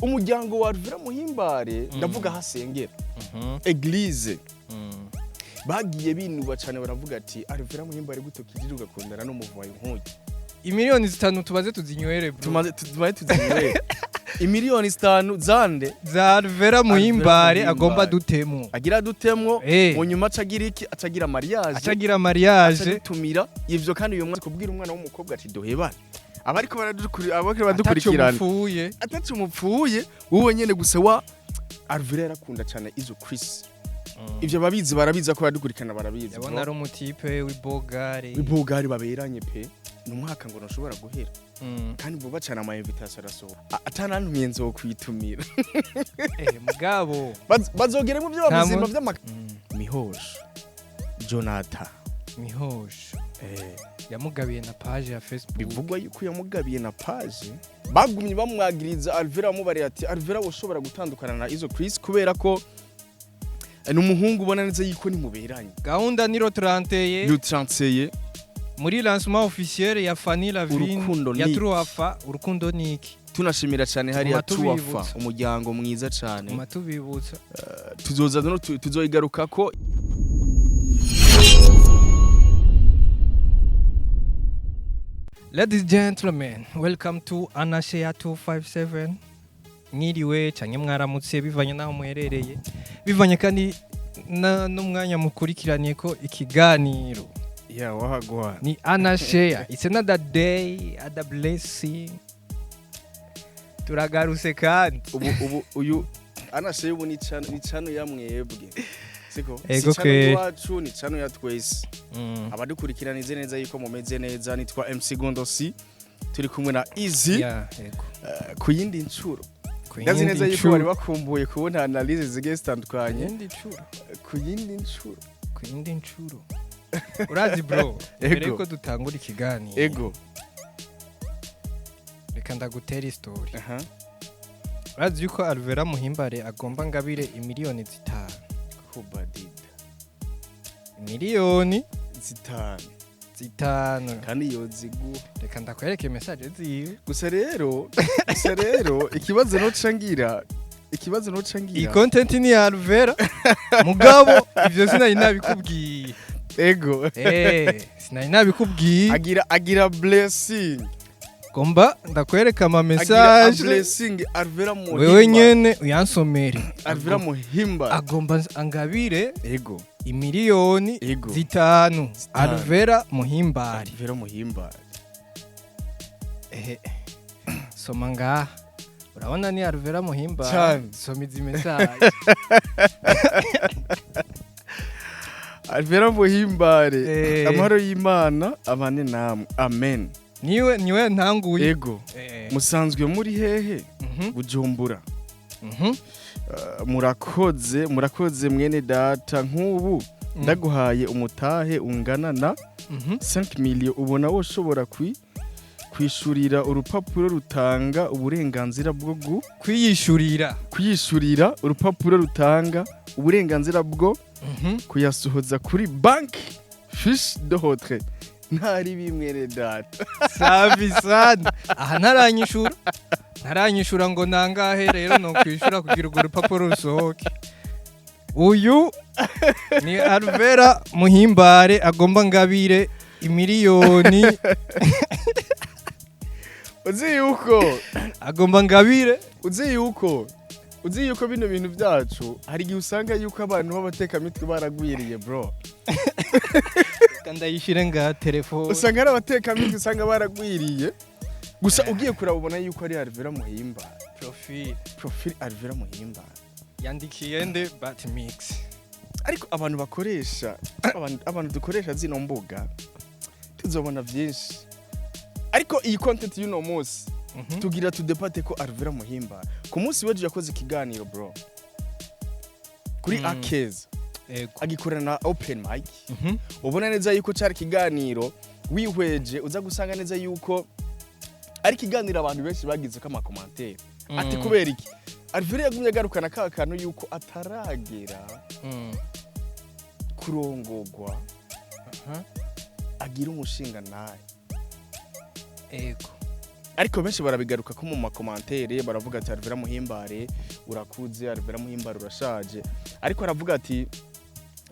umuryango wa Alvera Muhimbare ndavuga hasengera eglise bagiye binuba cyane baravuga ati Alvera Muhimbare guto kijiruka kundana no muvayo nkuye imiliyoni 5 tubaze tuzinywere bro tumaze tuzinywere imiliyoni 5 zande za Alvera Muhimbare agomba dutemwo agira dutemwo mu nyuma acagira iki acagira mariage tumira ivyo kandi uyu mwana kubwira umwana w'umukobwa ati dohebana abariko baradukurikirana atacu mupfuye wowe nyene gusa wa Alvera yarakunda cyane izo Chris ivyo babizi barabiza ko badukurikirana barabizi yabona ari umutipe w'ibogare baberanye pe numwaka ngo nashobora guhera kandi vuba cyane ama invitation arasohoka atanantumye nzo kwitumira mugabo bazogere mu byo babuzima Mihosho Jonathan Mihosho yamugabiye na page ya Facebook bivugwa yuko yamugabiye na page bagumye bamwagiriza Alvera mubare ati Alvera woshobora gutandukana na izo Chris kubera ko n'umuhungu ubona neza yuko ni muberanye gahunda ni le 31 muri lancement officiel ya Fanny Lavine ya Truafa urukundo niki tunashimira cyane hari ya Truafa umuryango mwiza cyane matubibutsa tuzoza no tuzoyigaruka ko Ladies and gentlemen, welcome to Anashea 257. Mwiriwe canke mwaramutse bivanye naho muherereye. Bivanye kandi n'umwanya mukurikiraniye ko ikiganiro. Wahagwa. Ni Anashea. It's another day, a blessing. Turagaruse kandi. Uyu Anashea ubu ni cano ya mwebwe. Siko? Ego cano yacu ni cano ya twese. Abadukurikiranize neza yuko mumeze neza nitwa MC Gondosi. Turi kumwe na Easy. Ku yindi ncuro. Ndazi neza yuko bari bakumbuye kubona analyse zigiye zitandukanye. Ku yindi ncuro. Urazi bro. Mbere ko dutangura ikiganiro. Ego. Reka ndagutera story. Urazi yuko Alvera Muhimbare agomba ngabire imiliyoni 5. Kubadida. Miliyoni 5 kandi yozigu reka ndakwereke message ziwe gusa rero ikibazo nocangira iyi content ni ya Alvera mugabo ivyo sinari nabikubwiye ego sinari nabikubwiye agira blessing gomba ndakwereka ama message blessing Alvera Muhimbare wewe nyene uyansomere Alvera Muhimbare agomba angabire ego imiliyoni 5 Alvera Muhimbare soma nga urabona ni Alvera Muhimbare soma izi message Alvera Muhimbare amahoro y'Imana abane namwe amen niwe ntanguye ego musanzwe muri hehe Bujumbura murakoze mwene data nk'ubu ndaguhaye umutahe ungana na 5 million ubona woshobora kwishurira urupapuro rutanga uburenganzira bwo kwiyishurira urupapuro rutanga uburenganzira bwo kuyasohoza kuri bank fiche de retrait ntari bimwere data savisana aha ntaranyishura ngo nangahe rero no kwishura kugira ngo urupapuro rusohoke uyu ni Alvera Muhimbare agomba ngabire imiliyoni uzi yuko agomba ngabire uzi yuko bino bintu byacu hari gihe usanga yuko abantu b'abateka mitwe baragwiriye bro kandayishire nga telefone usanga ari abateka mitwe usanga baragwiriye gusa ugiye kurabona yuko ari Alvera Muhimbare profile Alvera Muhimbare yandikiye nde but mix ariko abantu bakoresha abantu dukoresha zino mbuga tuzobona byinshi ariko iyi content y'uno munsi tugira tudepate ko Alvera Muhimbare ku munsi weje yakoze ikiganiro bro kuri Akeza agikorana open mic ubona neza yuko cyari kiganiro wihweje uza gusanga neza yuko ari kiganiro abantu benshi bagize ko ama commentaire ati kubera iki Alvera yagumye agarukana ka kantu yuko ataragera kurongogwa agira umushinga naye ego ariko benshi barabigaruka ko mu makomantere baravuga ati Alvera Muhimbare urakuze, Alvera Muhimbare urashaje, ariko aravuga ati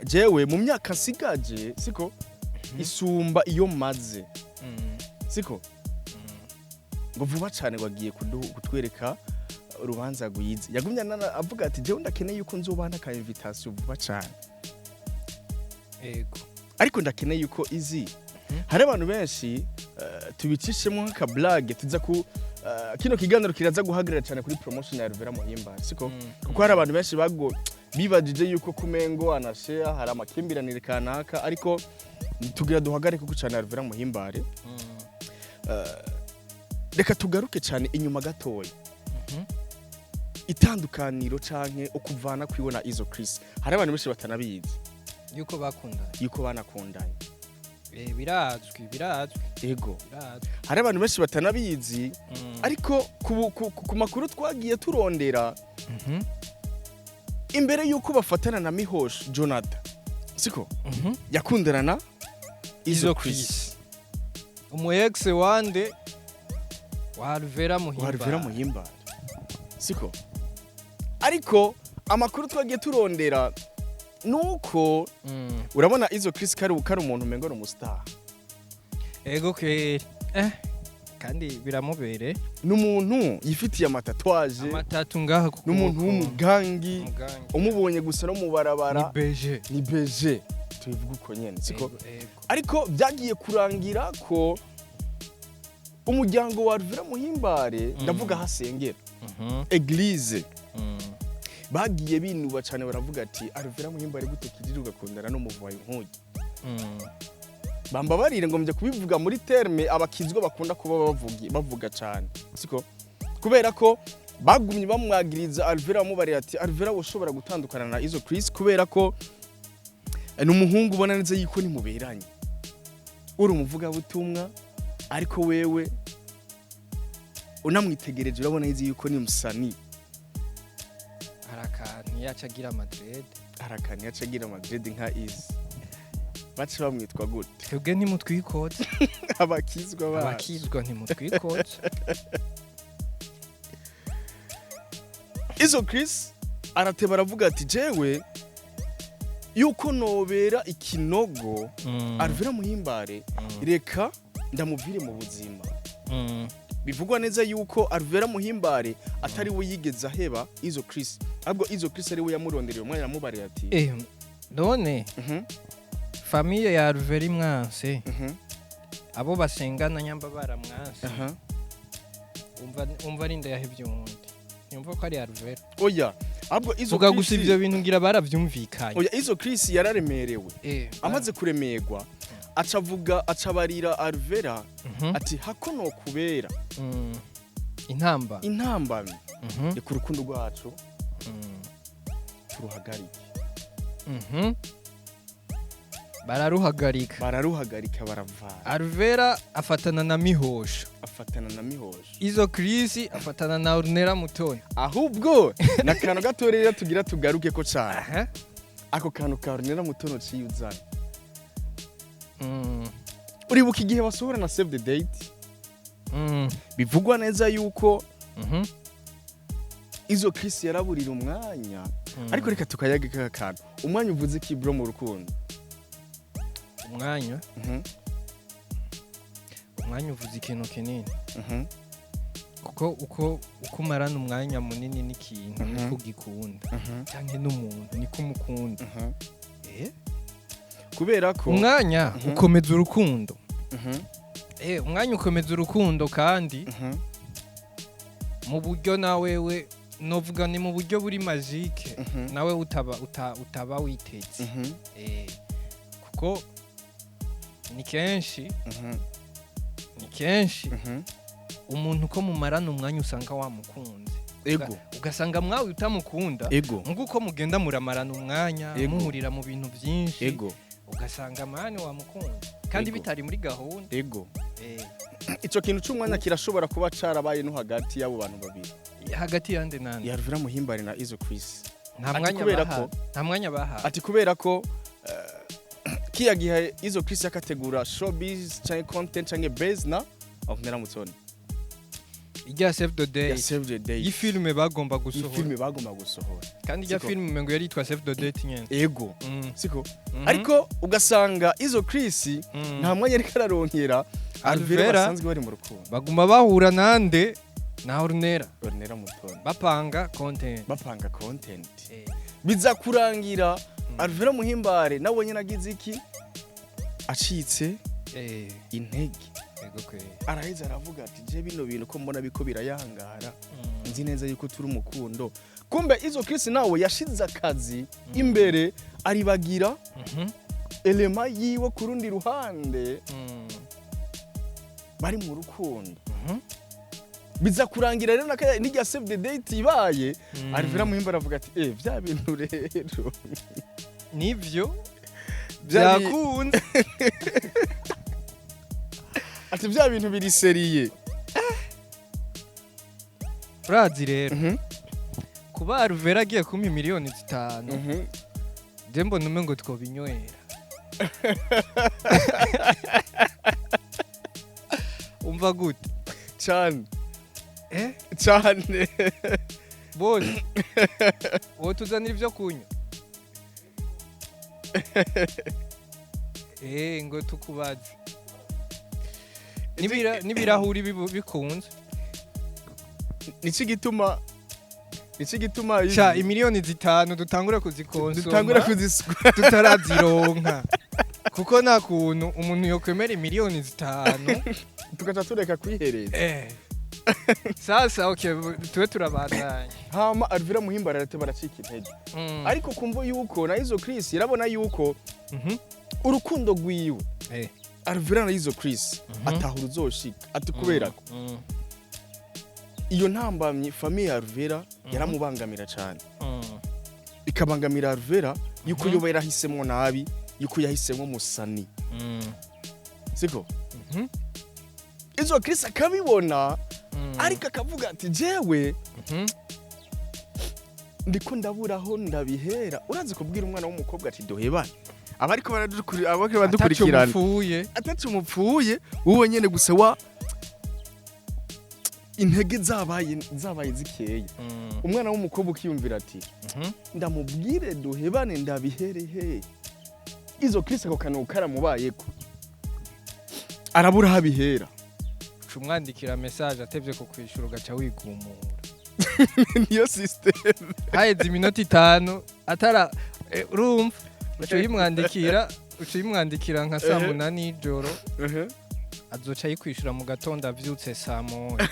jewe mu myaka nsigaje siko isumba iyo maze siko ngo vuba cyane wagiye kutwereka urubanza rwiza. Yagumye avuga ati jewe ndakeneye yuko nzobana ka invitation vuba cyane, yego, ariko ndakeneye yuko izi hari abantu benshi tubicishemo nk'aka blague tuza ku kino kiganiro kiraza guhagarara cyane kuri promotion ya Alvera Muhimbare siko kuko hari abantu benshi bibajije yuko kumengo anashare hari amakimbirane kanaka, ariko tugira duhagarike ko cyane Alvera Muhimbare. Reka tugaruke cyane inyuma gatoya itandukaniro canke ukuvana kwibona Izo Chris. Hari abantu benshi batanabizi yuko banakundanye. Birazwi yego, hari abantu benshi batanabizi ariko ku makuru twagiye turondera imbere yuko bafatana na Mihosho Jonathan siko yakundana na Izo Chris, umu ex wande wa Alvera Muhimbare siko, ariko amakuru twagiye turondera nuko urabona Izo Chris kari umuntu mengo no mustar. Ego ke kandi biramubere n'umuntu yifitiye amatatu ngaha kuko n'umuntu w'umugangi umubonye gusa no mubarabara ni beje tubivuga uko nyene siko, ariko byagiye kurangira ko umuryango wa Alvera Muhimbare ndavuga hasengera eglise bagiye binuba cyane baravuga ati Alvera Muhimbare gute kidiri ugakundana n'umuvayi nk'uyu. Bamba barire ngo mje kubivuga muri terme abakizwa bakunda kuba bavuga cyane siko, kubera ko bagumye bamwagiriza Alvera mubare ati Alvera woshobora gutandukana na Izo Chris kubera ko n'umuhungu ubona neza yiko ni muberanye, uri umuvuga butumwa ariko wewe unamwitegereje urabona yizi yuko ni musani. Harakani yacagira Madrid nka Izi bace bamwitwa gute? Twebwe ntimutwikoze abakizwa ntimutwikoze. Izo Chris arateba aravuga ati jewe yuko nobera ikinogo Alvera Muhimbare reka ndamuvire mu buzima. Bivugwa neza yuko Alvera Muhimbare atari we yigeza heba Izo Chris, ahubwo Izo Chris ari we yamurondereye umwanya yamubare ati none famille ya Alvera mwanse abo basengana nyamba baramwanse umva rinda yahebye umuntu nyumva ko ari Alvera oya, ahubwo Izo Chris gusa ivyo bintu ngira baravyumvikanye. Oya, Izo Chris yararemerewe amaze kuremerwa acabarira Alvera ati hako no kubera intambamyi ni ku rukundo rwacu turuhagarike. Bararuhagarika baravana. Alvera afatana na Mihosho, Izo Chris afatana na Ornella Mutoni. Ahubwo nakano gatorera tugira tugaruke ko cyane ako kantu ka Ornella Mutoni ciyuzana. Uribuka igihe basohora na Save the Date bivugwa neza yuko Izo Chris yaraburira umwanya, ariko reka tukayaga k'akantu umwanya uvuze ki bro mu rukundo. Umwanya uvuze ikintu kinini kuko uko umarana umwanya munini n'ikintu niko gikunda cyangwa n'umuntu niko umukunda. Kubera ko umwanya ukomeza urukundo. Umwanya ukomeza urukundo kandi mu buryo nawewe novuga ni mu buryo buri magique nawe utaba witetse. Kuko ni kenshi umuntu ko mumarana umwanya usanga wamukunze ugasanga mwawe utamukunda nguko mugenda muramarana umwanya muhurira mu bintu byinshi ugasanga mani wamukunze kandi bitari muri gahunda. Ico kintu cy'umwanya kirashobora kuba carabaye no hagati y'abo bantu babiri, hagati yande nande ya Alvera Muhimbare na Izo Chris. Nta mwanya baha ati kubera ko kiya gihe Izo Chris yakategura showbiz cyangwa content cyangwa base na Ornella Mutoni ijya Save the ya Date Save the Date y'ifilme bagomba iyi gusohora filime bagomba gusohora kandi ijya Siko. filme umengo yari yitwa Save the Date nyene ego Mm. siko Mhm. ariko ugasanga izo Chris Mm. nta mwanya ariko araronkera Alvera Alvera. basanzwe bari mu rukundo baguma bahura nande na Ornera Ornella Mutoni bapanga content bapanga content Eh. biza kurangira Alvera Muhimbare nawe nyine agize iki acitse Eh. intege Ego kwe. araheza aravuga ati je bino bintu ko mbona biko birayangara nzi neza yuko turi umukundo kumbe izo Chris nawe yashize akazi imbere aribagira Mhm. elema yiwe ku rundi ruhande Mm. bari mu rukundo Mhm. biza kurangira rero n'irya Save the Date ibaye Mm. Alvera Muhimbare avuga ati vya bintu rero Nivyo Vya bi- byakunze ati vya bintu biri seriye urazi rero kuba Alvera agiye kumpa miliyoni 5 je mbona umengo twobinywera umva gute cyane eh cyane bose wowe tuzanira ibyo kunywa ngo tukubaze n'ibirahuri bikunze niki gituma sha imiliyoni 5 dutangura kuzikonsoma dutangura kuzisuka tutarazironka kuko nta kuntu umuntu yokwemera imiliyoni 5 tugaca tureka kwihereza sasa okay tuwe turabandanya hama Alvera Muhimbare arate baracika intege ariko kumva yuko na izo Chris yarabona yuko urukundo rwiwe Alvera na izo Chris atahura uzoshika ati kubera ko iyo ntambamye famille ya Alvera yaramubangamira cyane ikabangamira Alvera yuko yoba yarahisemo nabi yuko yahisemo Musani siko izo Chris akabibona ariko akavuga ati jewe ndiko ndaburaho ndabihera urazi kubwira umwana w'umukobwa ati dohebana abariko baradukurikirana atacu mupfuye wowe nyene gusa wa intege zabaye zikeye umwana w'umukobwa ukiyumvira ati ndamubwire duhebane ndabiherehe izo Chris ako kantu karamubayeko arabura habihera umwandikira message atevye ko kwishura ugaca wigumura niyo system haheze iminota 5 atara urumva ucuyimwandikira nka saa 8 n'ijoro azoca yikwishura mu gatondo avyutse saa 1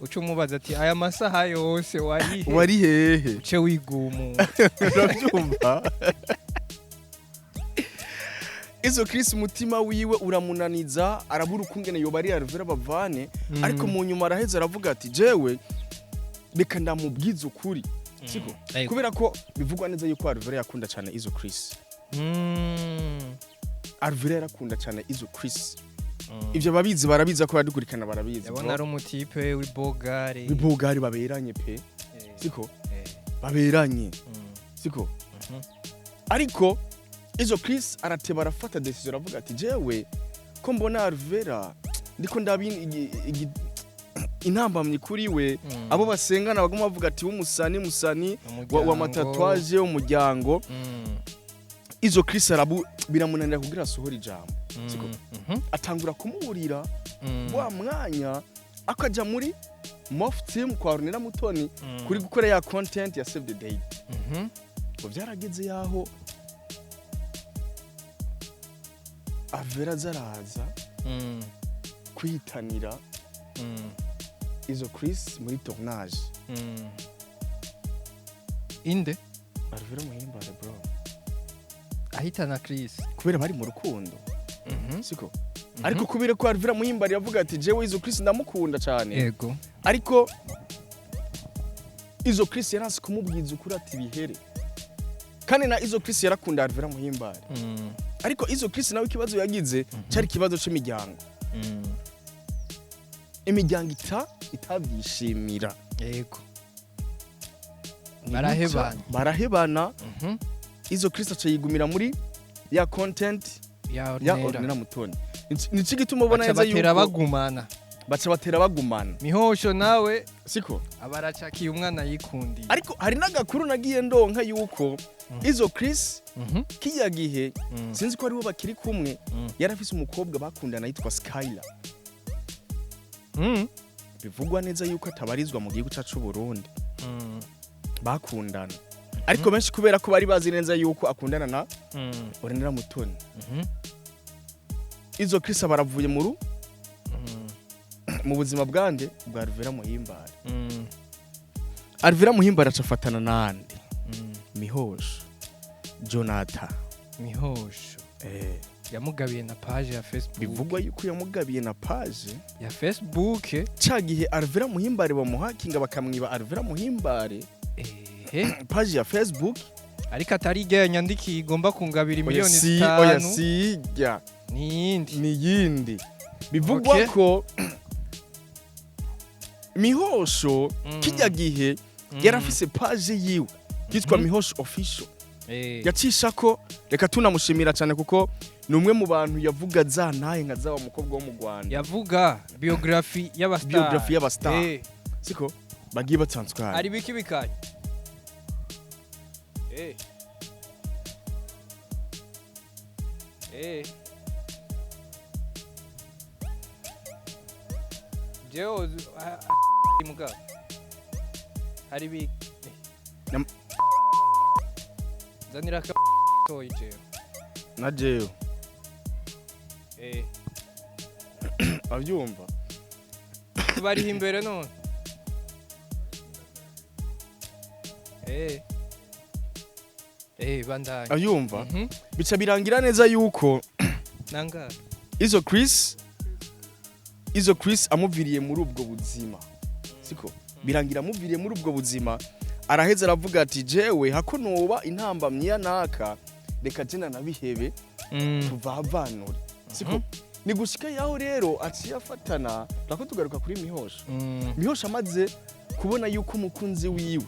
uca umubaza ati aya masaha yose wari hehe uce wigumura urabyumva izo Chris mutima wiwe uramunaniza arabura ukungene yoba ari Alvera bavane ariko mu nyuma araheza aravuga ati jewe reka ndamubwiza ukuri siko kubera ko bivugwa neza yuko Alvera yakunda cyane izo Chris Alvera yarakunda cyane izo Chris ivyo babizi barabiza ko badukurikana barabizi yabona ari umutipe w'ibogari baberanye pe siko baberanye siko ariko izo Chris arateba arafata decision aravuga ati jewe ko mbona Alvera ndiko ndabini intambamye kuri we abo basengana bagoma bavuga ati w'umusani wa matatuaje umuryango izo Chris biramunanira kugira sohora ijambo siko atangura kumuburira wa mwanya akaja muri Mof Team kwa Ornella Mutoni kuri gukora ya content ya Save the Date byarageze yaho Alvera zaraza kwitanira izo Chris muri tournage inde Alvera Muhimbare bro ahitana Chris kubera bari mu rukundo siko ariko kubera ko Alvera Muhimbare yavuga ati jewe izo Chris ndamukunda cyane yego ariko izo Chris yaranse kumubwiza ukuri ati bihere kandi na izo Chris yarakunda Alvera Muhimbare ariko izo Chris nawe ikibazo yagize cyari kibazo cy'imiryango imiryango itabyishimira yego barahebana izo Chris acayigumira muri ya content ya Ornella Mutoni niki gituma ubona neza yuko batera bagumana baca batera bagumana Mihosho nawe siko abaracakiye umwana yikundiye. ariko hari n'agakuru nagiye ndonka yuko izo Chris kiya gihe sinzi ko ari bo bakiri kumwe yarafise umukobwa bakundana yitwa Skylar bivugwa neza yuko atabarizwa mu gihugu cyacu Burundi bakundana ariko benshi kubera ko bari bazi neza yuko akundana na Ornella Mutoni izo Chris baravuye mu buzima bwande bwa Alvera Muhimbare Alvera Muhimbare acafatana nande Mihosho Jonathan Mihosho yamugabiye na page ya Facebook bivugwa yuko yamugabiye na page ya Facebook cagihe Alvera Muhimbare bamuhakinga bakamwiba Alvera Muhimbare page ya Facebook ariko atari igihe yandikiye igomba kungabira miliyoni 5 oya sijya niyindi bivugwa ko Mihosho kijya gihe yarafise page yiwe yitwa Mihosho official yacisha ko reka tunamushimira cyane kuko ni umwe mu bantu yavuga zantaye nka zawa mukobwa wo mu Rwanda yavuga biography y'abastar siko bagiye batandukanye ari biki bikanye Jeo muga hari biki zanira ka toy Jeo na Jeo abyumva bari imbere none bandanye abyumva bica birangira neza yuko nanga izo Chris amuviriye muri ubwo buzima siko birangira amuviriye muri ubwo buzima araheza aravuga ati jewe hako noba intambamye ya naka reka jena nabihebe tuvavanure siko ni gushika yaho rero aciye afatana nako tugaruka kuri Mihosho Mihosho amaze kubona yuko umukunzi wiwe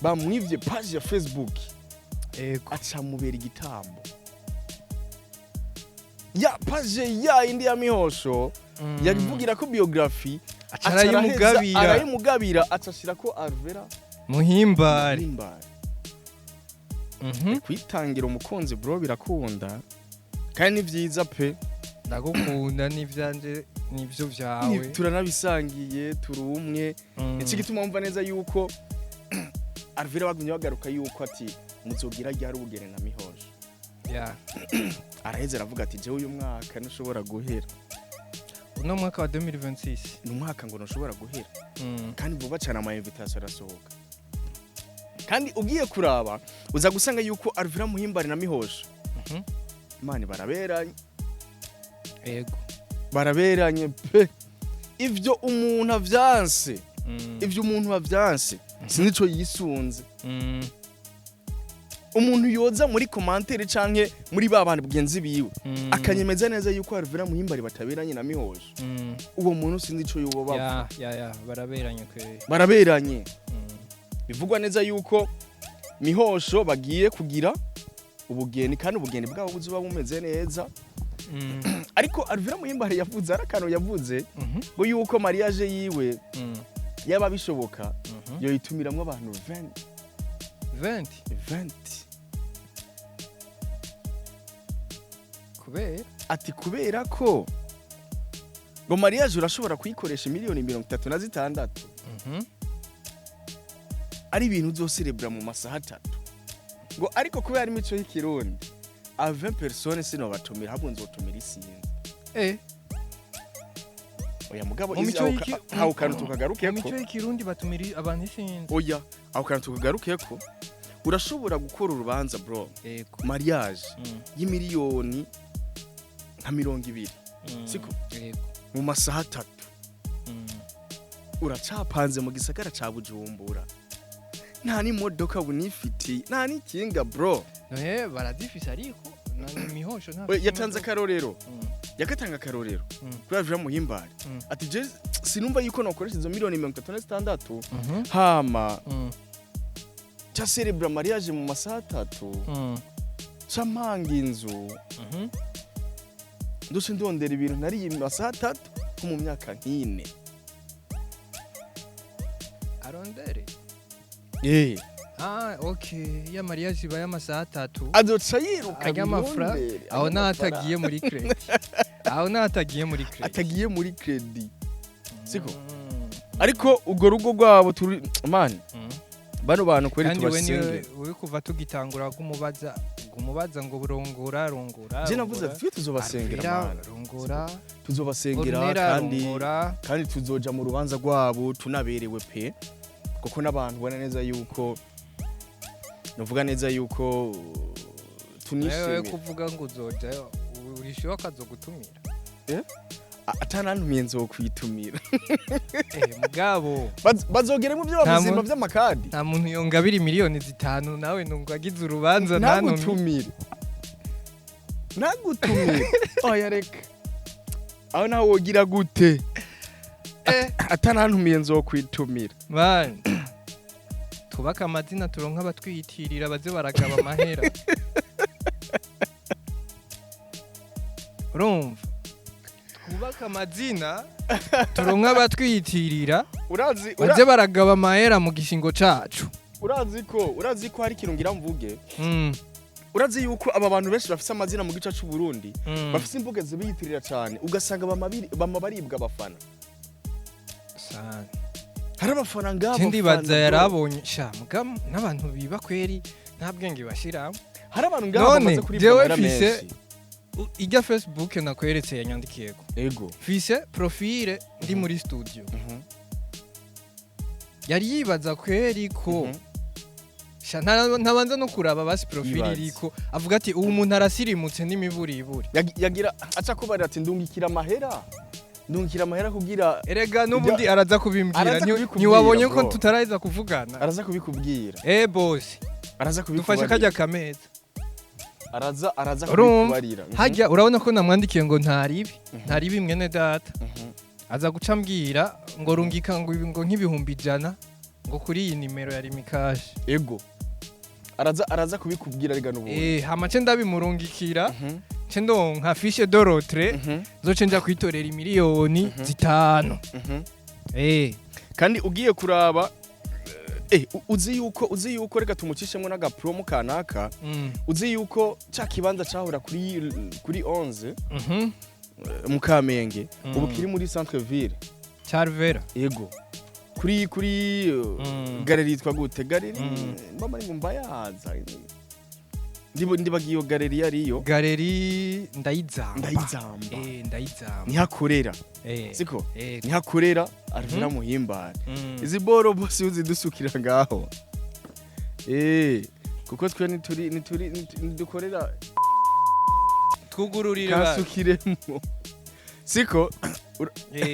bamwivye page ya Facebook aca mubera igitambo ya page ya indi ya Mihosho yabivugira ko biography arayimugabira acashira ko Alvera Muhimbare kwitangira umukunzi bro birakunda kandi ni vyiza pe ndagukunda n'ivyanje nivyo vyawe turanabisangiye turi umwe iki gituma umva neza yuko Alvera bagumye bagaruka yuko ati muzogira ryari ubugere na Mihosho araheze aravuga ati jewe uyu mwaka ntushobora guhera uno mwaka wa 2026 ni umwaka ngo ntushobora guhera kandi vuba cyane ama invitation arasohoka kandi ugiye kuraba uza gusanga yuko Alvera Muhimbare na Mihosho mani baraberanye pe ivyo umuntu avyanse sinico yisunze umuntu yoza muri commentaire canke muri babandi bugenzi biwe akanyemeza neza yuko Alvera Muhimbare bataberanye na Mihosho uwo muntu sinico yobo bapfa baraberanye bivugwa neza yuko Mihosho bagiye kugira ubugeni kandi ubugeni bwabo buzuba bumeze neza ariko Alvera Muhimbare yavuze arakano yavuze ngo yuko mariage yiwe yaba bishoboka yo yitumiramwe abantu 20 kubera ko ngo mariage urashobora kuyikoresha miliyoni 36 ari ibintu uzoserebra mu masaha 3 ngo ariko kubera ari mico y'ikirundi a 20 personnes sino batumira habo nzotumira isinzi oya mugabo izi aho kantu tukagaruke ko mico y'ikirundi batumira abantu isinzi oya aho kantu tukagaruke ko urashobora gukora urubanza bro mariage y'imiliyoni nka 200 siko mu masaha 3 uracapanze mu gisagara ca Bujumbura nta ni modoka bunifiti nta ni kinga bro baradifisa ariko Mihosho nta yatanze akarorero yakatanga akarorero kuri Alvera Muhimbare ati je sinumva yuko nakoresha izo miliyoni 36 hama cha cerebra mariage mu masaha 3 champanga inzu ndose ndondera ibintu nari mu masaha 3 nko mu myaka nk'ine arondere eh okay ya mariage iba y'amasaha 3 azoca yiruka anyamafra aho natagiye muri credit atagiye muri credit siko ariko ugo rugo rwabo turi man bano bantu kweri tubasenge uri kuva tugitangura umubaza ngo burongora je navuze twe tuzobasengera man rongora tuzobasengera kandi tuzoja mu rubanza rwabo tunaberewe pe kuko nabantu bana neza yuko novuga neza yuko tunishimye wewe kuvuga ngo uzoja urishiwa kazogutumira atanantumiye nzokwitumira mugabo bazogere mu byo bamuzimba by'amakadi nta muntu yongabira miliyoni 5 nawe nungagize urubanza nagutumire oya reka aho nawe wogira gute atanantumiye nzokwitumira man tubaka amazina turonka abatwiyitirira baze baragaba amahera urumva twubaka amazina turonka abatwiyitirira baze baragaba amahera mu gishingo cacu urazi ko hari ikintu ngira mvuge urazi yuko aba bantu benshi bafite amazina mu gice cy'u Burundi bafite imbuga zibiyitirira cyane ugasanga bama baribwa abafana hari abafana ngabo kandi baza yarabonye sha mugam n'abantu biba kweri nta bwenge bashiramo hari abantu ngabo bamaze kuribwa menshi ijya Facebook nakweretse yanyandikiyeko ego fise profile ndi muri studio yari yibaza kweri ko sha ntabanza no kuraba basi profile iriko avuga ati uwo muntu arasirimutse n'imiburiburi yagira aca kubarira ati ndungikira amahera kugira erega nubundi araza kubimbwira ntiwabonye ko tutaraiza kuvugana araza kubikubwira boss araza kubikubwira dufasha kajya kameza araza kubikubarira hajya urabona ko namwandikiye ngo ntaribi mwene data aza guca mbwira ngo rungika ngo nk'ibihumbi 100 ngo kuri iyi nimero ya Rimikash ego araza kubikubwira rega nubundi hamace ndabimurungikira Chendo nka fiche dorotre zoce nja kwitorera miliyoni 5 kandi ugiye kuraba uzi yuko reka tumucishemo naga promo kanaka uzi yuko cha kibanza cahora kuri 11 mu Kamenge ubu kiri muri centre ville Charvera yego kuri galeri yitwa gute galeri mbamba ni mbayaza ndibagiye galeri yariyo galeri ndayizamba nihakorera siko nihakorera Alvera Muhimbare izi boro bose uzidusukira ngaho kuko twe nidukorera twugururira kasukiremo siko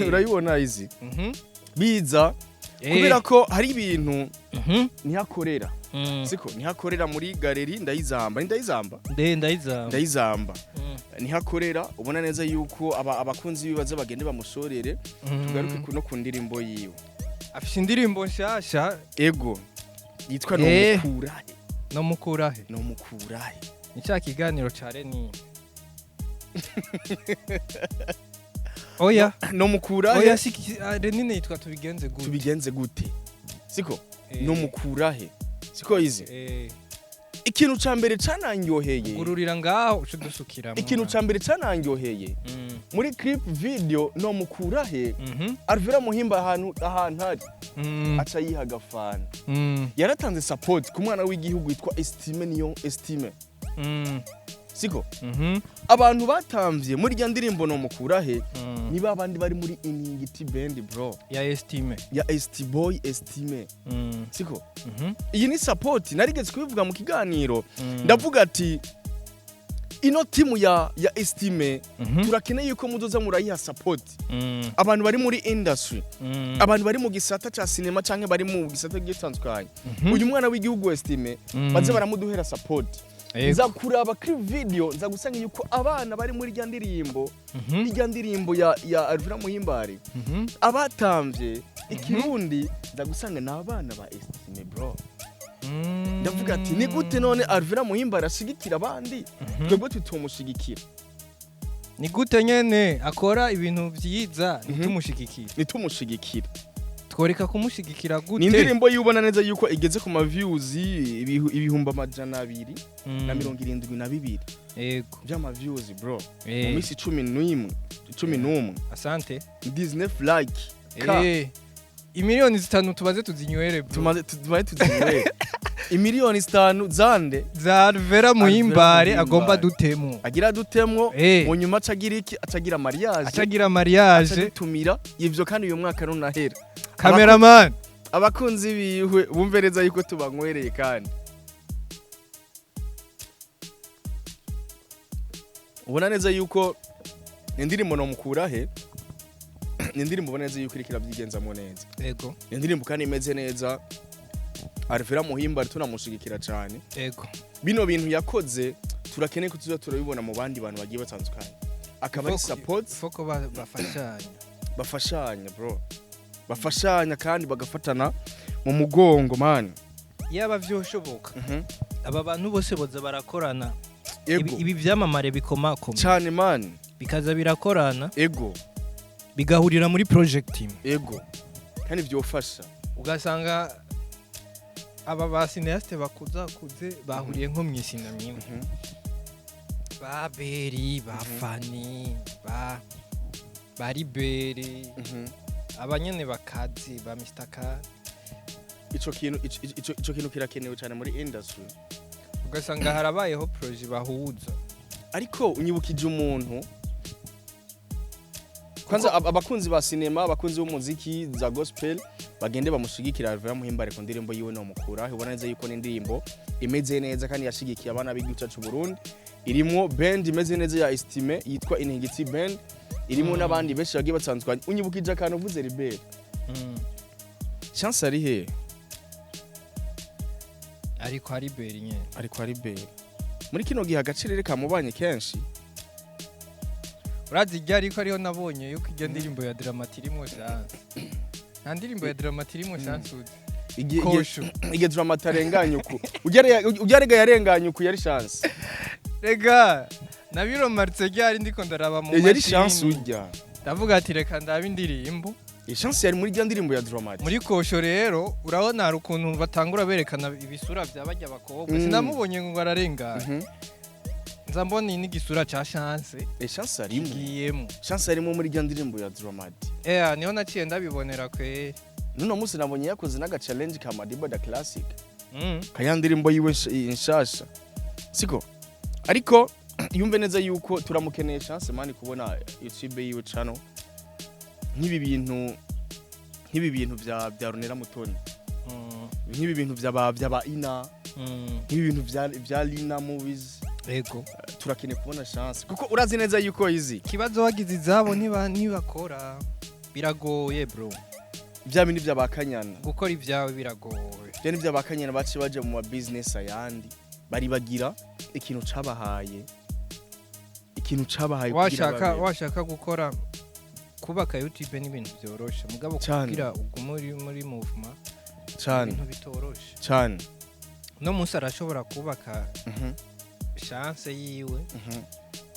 urayibona izi biza kubera ko hari ibintu nihakorera siko nihakorera muri galeri ndayizamba nihakorera ubona neza yuko abakunzi bibaza bagende bamushorere tugaruke no ku ndirimbo yiwe afite indirimbo nshasha ego yitwa Nomukurahe ni cya kiganiro ca Reni oya Nomukurahe oya Reni yitwa tubigenze gute siko Nomukurahe siko izi ikintu ca mbere cananyoheye gururira ngaho ucudusukira ikintu ca mbere cananyoheye muri clip video Nomukurahe Alvera Muhimba ahantu hari aca yiha gafana yaratanze support ku mwana w'igihugu yitwa Estime siko abantu batamvye muri rya ndirimbo Nomukurahe ni babandi bari muri Iningiti band bro ya Estime siko iyi ni support narigeze kubivuga mu kiganiro ndavuga ati ino timu ya Estime turakeneye yuko muzoza murayiha support abantu bari muri industry abantu bari mu gisata ca cinema canke bari mu gisata gitandukanye uyu mwana w'igihugu Estime baze baramuduhera support nza kuraba clip video nza gusanga yuko abana bari muri rya ndirimbo ya Alvera Muhimbare abatamvye ikirundi nza gusanga n'abana ba Estime bro ndavuga ati ni gute none Alvera Muhimbare ashigikira abandi twebwe tutumushigikira ni gute nyene akora ibintu vyiza ntitumushigikire nitumushigikira tworeka kumushigikira gute ni indirimbo yubona neza yuko igeze ku ma views ibihumbi 272 yego by'ama views bro mu minsi 11 asante Disney like imiliyoni 5 tubaze tuzinywere bro tumaze tuzinywere imiliyoni 5 zande za Alvera Muhimbare agomba dutemo agira dutemwo mu nyuma acagira iki acagira mariage tumira ivyo kandi uyu mwaka runahera cameraman abakunzi biwe bumvereza yuko tubanywereye kandi ubona neza yuko indirimbo no mukura he indirimbo ubona neza yuko irikira byigenzamo neza yego indirimbo kandi imeze neza Alvera Muhimbare tunamushigikira cyane yego bino bintu yakoze turakeneye ko tuza turabibona mu bandi bantu bagiye batandukanye akaba ari support foko bafashanya bro bafashanya kandi bagafatana mu mugongo man yaba vyoshoboka aba bantu bose boza barakorana ibi vyamamare bikomakoma cyane man bikaza birakorana ego bigahurira muri project imwe ego kandi vyofasha ugasanga aba basineaste bakuze bahuriye nko mwisinamye ba Beri ba Fani ba Liberi abanyene bakazi ba Mr. K ico kintu kirakenewe cyane muri industry ugasanga harabayeho projet bahuza ariko unyibukije umuntu kwanza abakunzi ba cinema abakunzi b'umuziki za gospel bagende bamushigikira Alvera Muhimbare ku ndirimbo yiwe no mukura ubona neza yuko n'indirimbo imeze neza kandi yashigikiye abana b'igihugu cyacu Burundi irimo band imeze neza ya Estime yitwa Inhigiti band irimo n'abandi benshi bagiye batandukanye unyibukije akantu uvuze Libere chance ari he ariko ari Beri nyene ariko ari Beri muri kino gihe agaciro reka mubanye kenshi urazi ijya ariko ariho nabonye yuko ijya ndirimbo ya Dramatirimo chance nta ndirimbo ya Dramatirimo chance uzi igihe Dramatarenganye uko ujarega yarenganye uko yari chance rega nabiro Martse ryari ndiko ndaraba mu yari chance ujya ndavuga ati reka ndabe indirimbo chance yari muri ijya ndirimbo ya Dramatic muri Kosho rero urabona hari ukuntu batangura berekana ibisura by'abajya bakobwa sinamubonye ngo ararengana nzambona n'igisura cha chance chance arimo giyemo chance arimo muri ijya ndirimbo ya Dramatic niho naciye ndabibonera kwe nuno musi nabonye yakoze naga challenge ka Madiba da Classic kayandirimbo yiwe inshasha siko ariko yumve neza yuko turamukeneye chance mani kubona YouTube yiwe channel nk'ibi bintu bya Runera Mutoni nk'ibi bintu byaba ina nk'ibi bintu bya Lina Movies yego turakeneye kubona chance kuko urazi neza yuko izi kibazo wagize izabo ntibakora biragoye bro bya bindi by'abakanyana gukora ibyawe biragoye bya bindi by'abakanyana baje mu business ayandi bari bagira ikintu cabahaye washaka gukora kubaka YouTube n'ibintu byoroshe mugabo kugira ugumuri muri movement cyane ibintu bitoroshe cyane no musi arashobora kubaka chance yiwe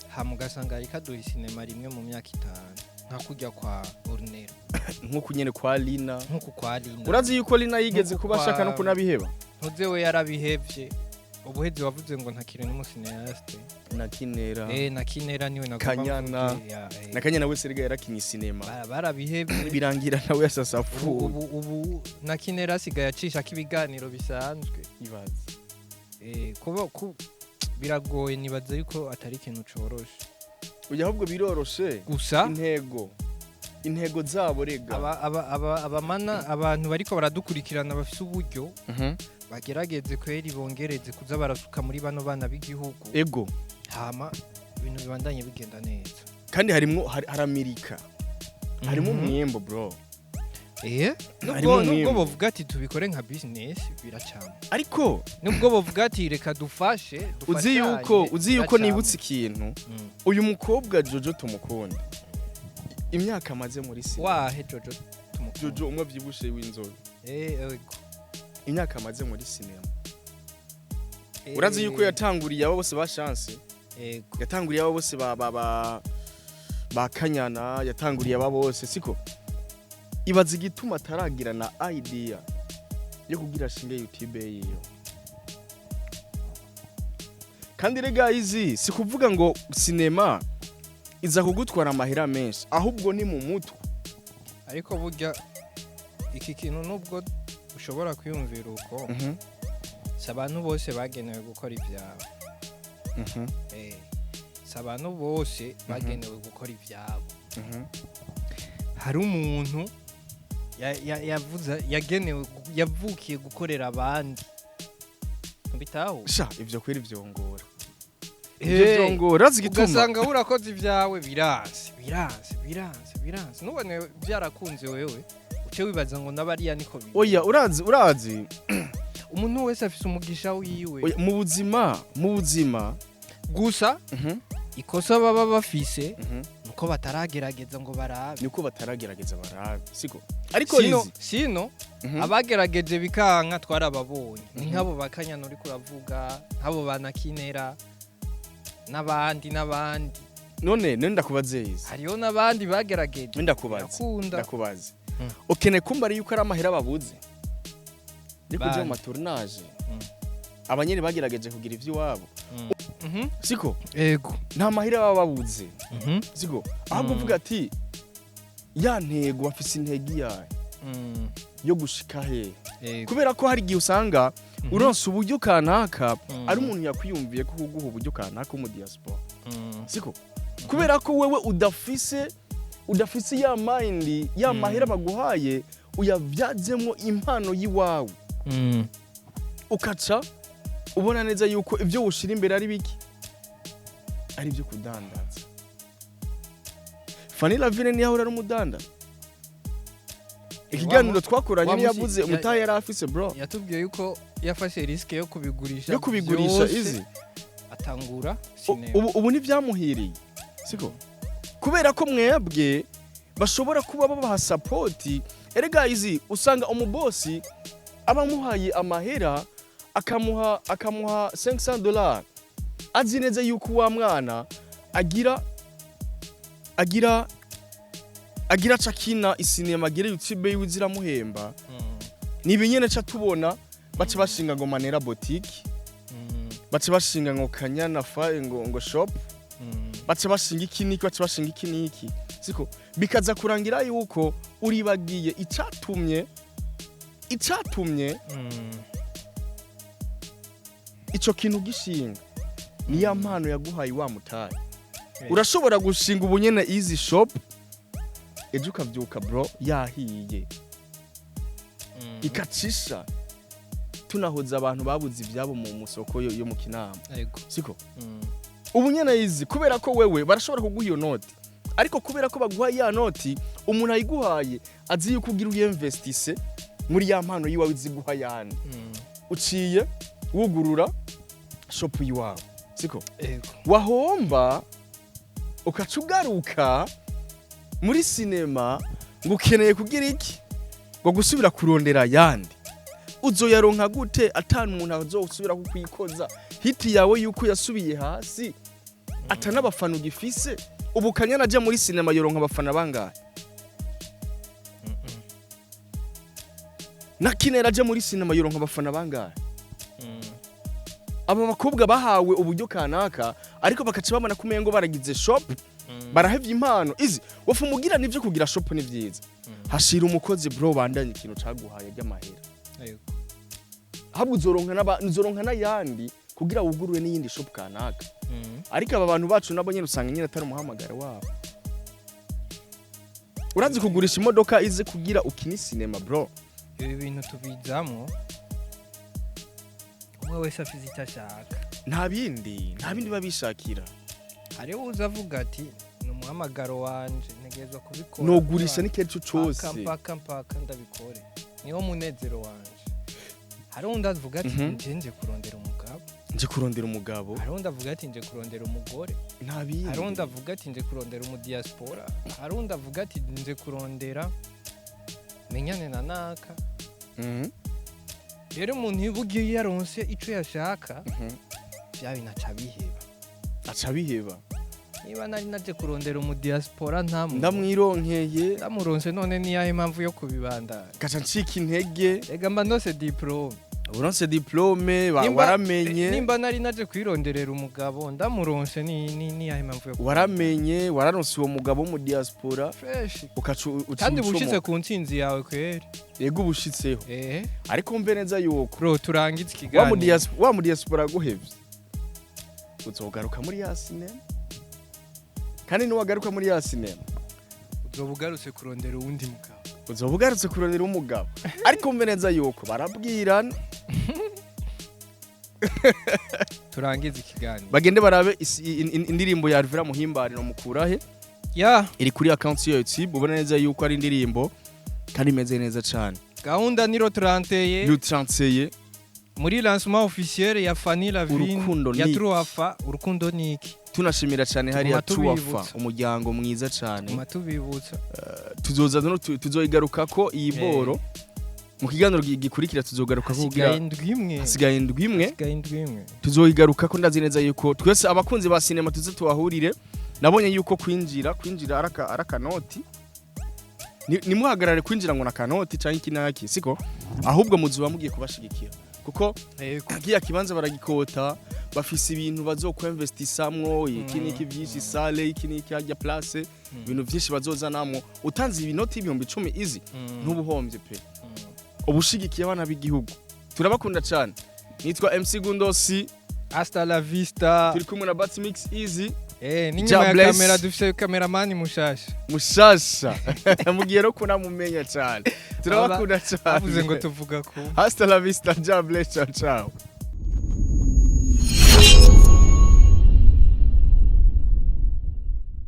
hamugasanga ikaduha sinema rimwe mu myaka 5 nka kujya kwa Ornero nkuko nyene kwa Lina Lina urazi yuko Lina yigeze kuba shaka no kunabiheba ntuze we yarabihevye ubuhezi wavuze ngo ntakire n'umusineaste nakinera nakinera niwe Kanyana na Kanyana wese riga yarakinye sinema barabihevye birangira nawe yasasafu ubu nakinera sigaye acisha kibiganiro bisanzwe ibaze kuba biragoye nibaza yuko atari ikintu coroshe ujya ahubwo biroroshe gusa intego zabo rega abamana abantu bariko baradukurikirana bafise uburyo bagerageze kweri bongereze kuza barasuka muri bano bana b'igihugu ego hama ibintu bibandanye bigenda neza kandi haramirika harimo umwembo bro nubwo bavuga ati tubikore nka business biracama ariko nubwo bavuga ati reka dufashe uzi yuko nibutse ikintu uyu mukobwa Jojo tumukunda imyaka amaze muri sinema wahe Jojo umwe byibushe w'inzobe imyaka amaze muri sinema urazi yuko yatanguriye abo bose ba chance yatanguriye abo bose bakanyana yatanguriye aba bose siko ibaza igituma ataragira na idea yo kugira shinge YouTube yiyo kandi rega izi si kuvuga ngo sinema iza kugutwara amahera menshi ahubwo ni mu mutwe ariko burya iki kintu nubwo ushobora kwiyumvira uko si abantu bose bagenewe gukora ibyabo si abantu bose bagenewe gukora ibyabo hari umuntu yavukiye gukorera abandi bitaho sha ivyo kwera ivyongora ivyo vyongora zigituma ugasanga urakoze ibyawe biranse nubone byarakunze wewe uce wibaza ngo nabariya niko bibi oya urazi umuntu wese afise umugisha wiwe mu buzima gusa ikosa baba bafise nuko bataragerageza ngo barabe siko ariko sino abagerageje bikanka twarababonye ni nk'abo bakanyana uri kuravuga nk'abo banakinera n'abandi none ndakubaze izi hariyo n'abandi bagerageje ndakubaze ukene kumva ari yuko ari amahera babuze ni kujya mu matournage abanyene bagerageje kugira ivy'iwabo siko ego nta mahera baba babuze siko ahubwo uvuga ati ya ntego afise intege yayo yo gushika he kubera ko hari gihe usanga uronse uburyo kanaka ari umuntu yakwiyumviye ko kuguha uburyo kanaka mu diaspora siko kubera ko wewe udafise ya mind ya mahera baguhaye uyavyazemo impano yiwawe ukaca ubona neza yuko ibyo ushira imbere ari biki ari byo kudandaza Fanny Lavine ni yaho ari umudanda ikiganiro twakoranye ni yavuze umutahe yari afise bro yatubwiye yuko yafashe riske yo kubigurisha izi atangura sinema ubu ni byamuhiriye siko kubera ko mwebwe bashobora kuba babaha support erega izi usanga umubosi abamuhaye amahera akamuha $500 azi neza yuko wa mwana agira cakina isinema agira YouTube y'uzira muhemba nibi nyene cha tubona bace bashinga ngo Manera boutique bace bashinga ngo Kanyana fa ngo shop bace bashinga ikiniki siko bikaza kurangira yuko uribagiye icatumye ico kintu gishinga ni ya mpano yaguhaye wa mutaye urashobora gushinga ubunyene easy shop ejo ukavyuka bro yahiye ikacisha tunahoza abantu babuze ivyabo mu musoko yo mu Kinama siko ubunyene easy kubera ko wewe barashobora kuguha iyo noti ariko kubera ko baguha ya noti umuntu ayiguhaye azi yuko ugira uyinvestise muri ya mpano yiwawe iziguha yandi uciye wugurura shop yiwawe siko wahomba ukacugaruka muri sinema ngo ukeneye kugira iki ngo gusubira kurondera yandi uzoyaronka gute atanu umuntu azosubira kukwikoza hiti yawe yuko yasubiye hasi atanabafana ugifise ubu Kanyana aje muri sinema yoronka abafana bangahe nakinera aje muri sinema yoronka abafana bangahe aba bakobwa bahawe uburyo kanaka ariko bakaca bamana kumengo baragize shop barahevye impano izi wafu mugira nivyo kugira shop ni vyiza hashira umukozi bro bandanye ikintu caguhaye ry'amahera habwo uzoronka n'ayandi kugira wugurure n'iyindi shop kanaka ariko aba bantu bacu nabo nyene usanga nyene atari umuhamagara wabo urazi kugurisha imodoka ize kugira ukini sinema bro ibi bintu tubizamo umwe wese afite icyo ashaka nta bindi babishakira hariho uzavuga ati ni umuhamagaro wanje ntegerezwa kubikora nogurisha n'ikintu cyose mpaka ndabikore niwo munezero wanje hari undi avuga ati nje kurondera umugabo hari undi avuga ati nje kurondera umugore nta bindi hari undi avuga ati nje kurondera umudiaspora hari undi avuga ati nje kurondera menyane na naka rero umuntu yubugiye yaronse ico yashaka bya binaca biheba aca biheba niba nari naje kurondera mu diaspora ndamwironkeye ndamuronse none ni yahe mpamvu yo kubibanda gaca ncika intege ega mba ndose diplome uronse diplome waramenye nimba nari naje kwironderera umugabo ndamuronse ni yahe mpamvu yo waramenye wararonse uwo mugabo mu diaspora fresh ukacu kandi bushitse ku ntsinzi yawe kweri yego ubushitseho ariko mbe neza yuko bro turangize ikiganiro wa mu diaspora guhevye uzogaruka muri ya sinema kandi niwagaruka muri ya sinema uzobugarutse kurondera uwundi mugabo uzobugarutse kurondera umugabo ariko mbe neza yuko barabwirana turangize ikiganiro bagende barabe indirimbo ya Alvera Muhimbare no mukurahe iri kuri account ya YouTube ubona neza yuko ari indirimbo kandi imeze neza cyane gahunda ni Rotranseye muri lancement officiel ya Fanny Lavine ya Truafa urukundo niki tunashimira cyane hari ya Truafa umuryango mwiza cyane matubibutsa tuzoza tuzoyigaruka ko iyi boro mu kiganiro gikurikira tuzogaruka kugira hasigaye indwi tuzoyigaruka ko ndazi neza yuko twese abakunzi ba cinema tuze tuwahurire nabonye yuko kwinjira araka noti ni muhagarare kwinjira ngo na kanoti cyangwa ikinaki siko ahubwo muzuba mugiye kubashigikira kuko kiya kibanza baragikota bafise ibintu bazokwinvestissamwo iki niki byinshi sale iki niki hajya place ibintu byinshi bazozanamwo utanze ibinoti 10,000 izi ntubuhombye pe ubushigikiye abana b'igihugu turabakunda cyane nitwa MC Gundosi hasta la vista turi kumwe na Bats Mix Easy n'inyuma ya kamera dufise cameraman mushasha mugiye no kunamumenya cyane turabakunda cyane bavuze ngo tuvuga ko hasta la vista, ja bless, ciao ciao.